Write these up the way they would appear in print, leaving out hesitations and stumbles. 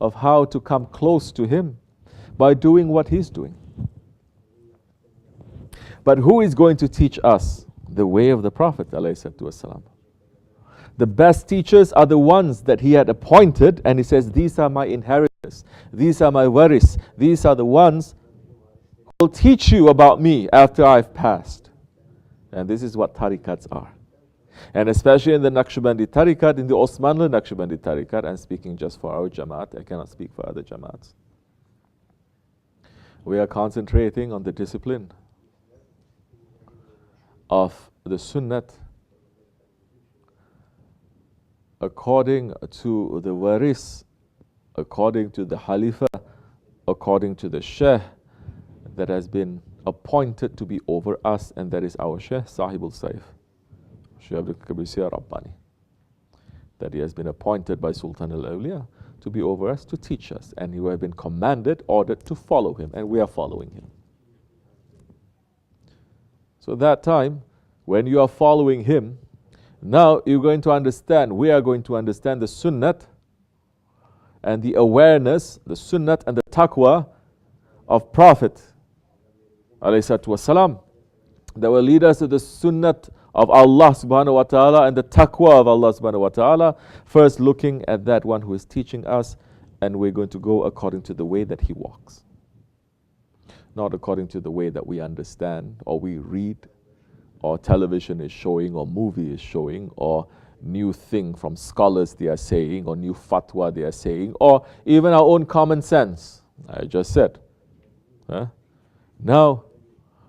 of how to come close to him by doing what he's doing. But who is going to teach us the way of the Prophet ﷺ? The best teachers are the ones that he had appointed, and he says, these are my inheritors, these are my waris, these are the ones who will teach you about me after I've passed. And this is what tarikats are. And especially in the Nakshibendi tarikat, in the Osmanli Nakshibendi tarikat, I'm speaking just for our Jamaat, I cannot speak for other Jamaats. We are concentrating on the discipline of the Sunnat according to the waris, according to the Khalifa, according to the Shaykh that has been appointed to be over us, and that is our Shaykh Sahibul Seyh, Shaykh Abdul Kabir Siyar Rabbani, that he has been appointed by Sultan al-Awliya to be over us, to teach us, and we have been commanded, ordered to follow him, and we are following him. So that time, when you are following him, now you're going to understand, we are going to understand the Sunnat and the awareness, the Sunnat and the Taqwa of Prophet ﷺ, that will lead us to the Sunnat of Allah subhanahu wa ta'ala and the Taqwa of Allah subhanahu wa ta'ala. First looking at that one who is teaching us, and we're going to go according to the way that he walks. Not according to the way that we understand or we read, or television is showing, or movie is showing, or new thing from scholars they are saying, or new fatwa they are saying, or even our own common sense. I just said. Now,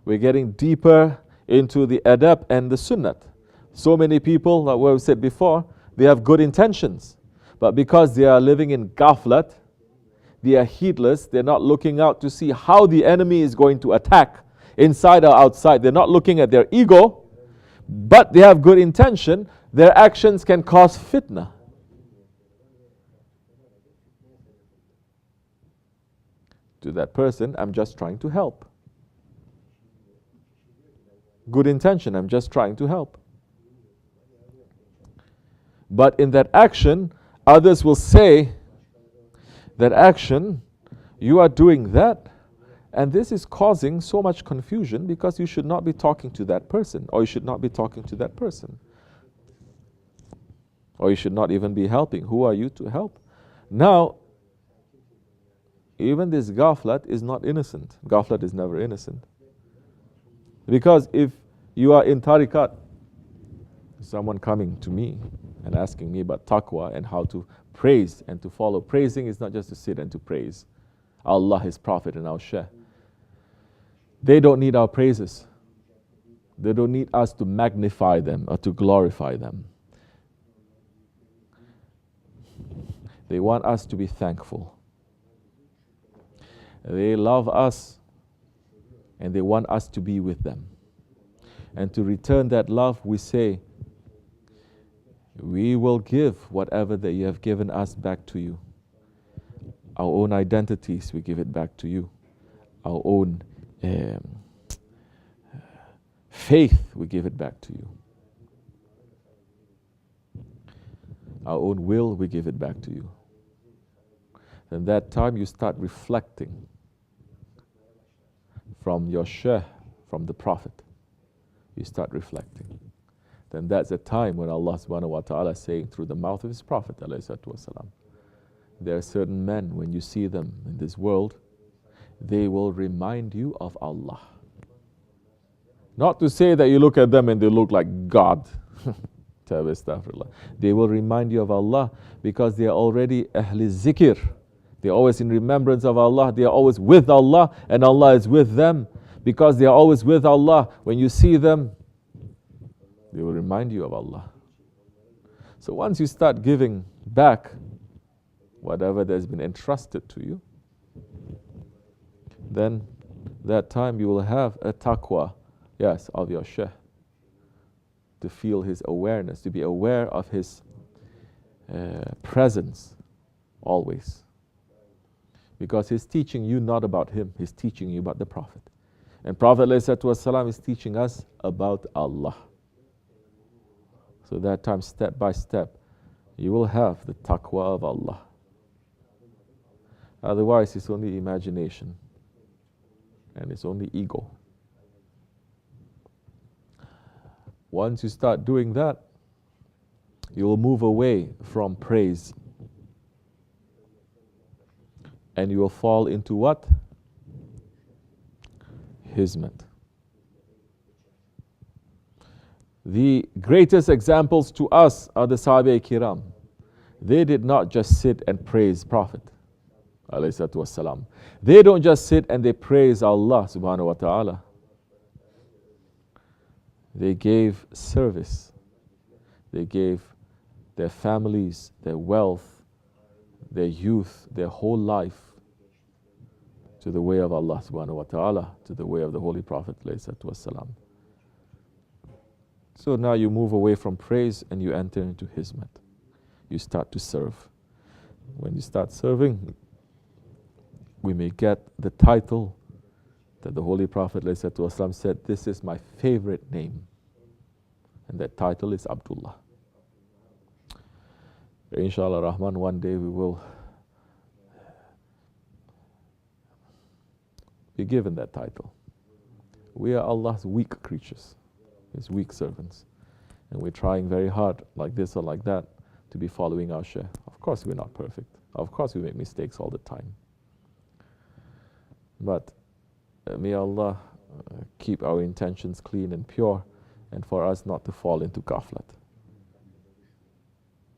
we're getting deeper into the adab and the sunnat. So many people, like what we said before, they have good intentions, but because they are living in ghaflat, they are heedless, they're not looking out to see how the enemy is going to attack, inside or outside. They're not looking at their ego, but they have good intention. Their actions can cause fitna. To that person, I'm just trying to help. Good intention, I'm just trying to help. But in that action, others will say, that action, you are doing that, and this is causing so much confusion because you should not be talking to that person, or you should not be talking to that person. Or you should not even be helping. Who are you to help? Now, even this ghaflat is not innocent. Ghaflat is never innocent. Because if you are in tariqat, someone coming to me and asking me about taqwa and how to praise and to follow. Praising is not just to sit and to praise Allah, His Prophet, and our Shaykh. They don't need our praises. They don't need us to magnify them or to glorify them. They want us to be thankful. They love us and they want us to be with them. And to return that love, we say, we will give whatever that you have given us back to you. Our own identities, we give it back to you. Our own faith, we give it back to you. Our own will, we give it back to you. And that time you start reflecting from your Shaykh, from the Prophet. You start reflecting. Then that's the time when Allah subhanahu wa ta'ala is saying through the mouth of His Prophet ﷺ, there are certain men, when you see them in this world, they will remind you of Allah. Not to say that you look at them and they look like God. They will remind you of Allah because they are already ahli zikr. They are always in remembrance of Allah. They are always with Allah, and Allah is with them. Because they are always with Allah, when you see them, they will remind you of Allah. So once you start giving back whatever that has been entrusted to you, then that time you will have a taqwa, yes, of your Shaykh. To feel his awareness, to be aware of his presence always. Because he's teaching you not about him, he's teaching you about the Prophet. And Prophet ﷺ is teaching us about Allah. So that time, step by step, you will have the taqwa of Allah. Otherwise, it's only imagination and it's only ego. Once you start doing that, you will move away from praise and you will fall into what? Hizmet. The greatest examples to us are the Sahaba Kiram. They did not just sit and praise Prophet ﷺ. They don't just sit and they praise Allah subhanahu wa ta'ala. They gave service. They gave their families, their wealth, their youth, their whole life to the way of Allah subhanahu wa ta'ala, to the way of the Holy Prophet ﷺ. So now you move away from praise and you enter into hizmet. You start to serve. When you start serving, we may get the title that the Holy Prophet ﷺ said, this is my favorite name. And that title is Abdullah. Inshallah Rahman, one day we will be given that title. We are Allah's weak creatures, His weak servants. And we're trying very hard, like this or like that, to be following our Shaykh. Of course we're not perfect. Of course we make mistakes all the time. But may Allah keep our intentions clean and pure, and for us not to fall into ghaflat.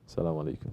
Assalamu alaikum.